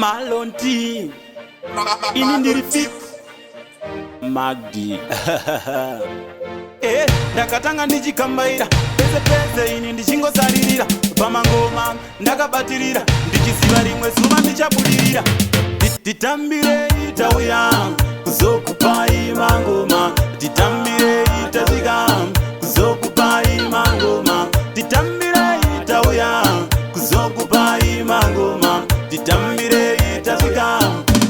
Malonti ini ndiri fix Magdi ndakatanga ndichikambaira pese ini ndichingosaririra pamangoma ndakabatirira ndichiziva rimwe zuva ndichabudirira titambirei tauya kuzokupai mangoma titambirei tasvika kuzokupai mangoma titambirei tauya kuzokupai mangoma titambirei tasvika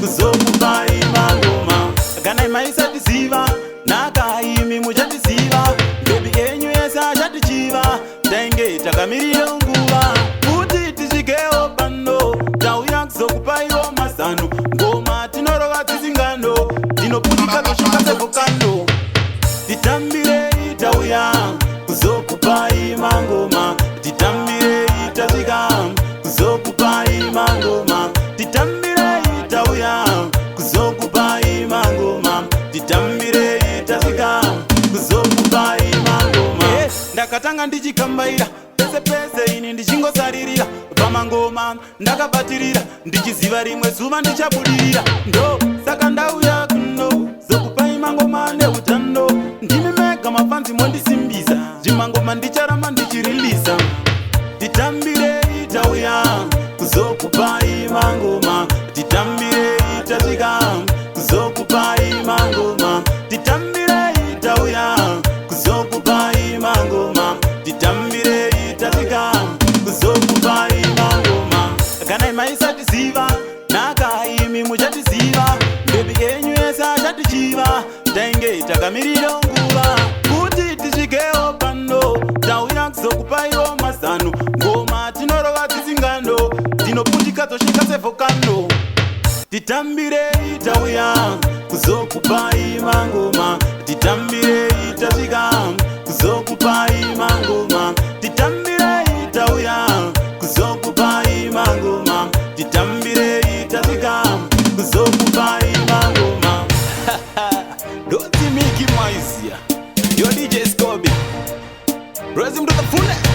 kuzokupai mangoma kana maisatiziva nakaimi muchatiziva bebi enyu yese achatichiva tainge takamirira nguva kuti tisvikewo pano tauya kuzokupaiwo mazano ngoma tinorova dzisingano tinoputika tosvika sevokando titambirei tauya kuzokupai mangoma titambirei tasvika kuzokupai mangoma titambirei tauya kuzokupai mangoma titambirei tasvika kuzokupai mangoma ndakatanga ndichikambaira pese ini ndichingosaririra pamangoma ndakabatirira ndichiziva rimwe zuva ndichabudirira ndo saka ndauya kuno zokupai mangoma neutano ndimi mega mafanzi mondisimbisa zvimangoma ndicharamba ndichirilisa titambirei tauya kuzokupai mangoma titambirei tasvika kuzokupai mangoma titambirei tauya kuzokupai mangoma titambirei tasvika kuzokupai mangoma kana maisatiziva nakaimi muchatiziva bebi enyu yese achatichiva tainge takamirira nguva kuti tisvikewo pano tauya kuzokupaiwo mazano ngoma tinorova dzisingano tinoputika tosvika sevokando titambirei tauya kuzokupai mangoma titambirei tasvika kuzokupai mangoma titambirei tauya kuzokupai mangoma titambirei tasvika kuzokupai mangoma doti miki maizia yo DJ Scobie Raise him to the fullest.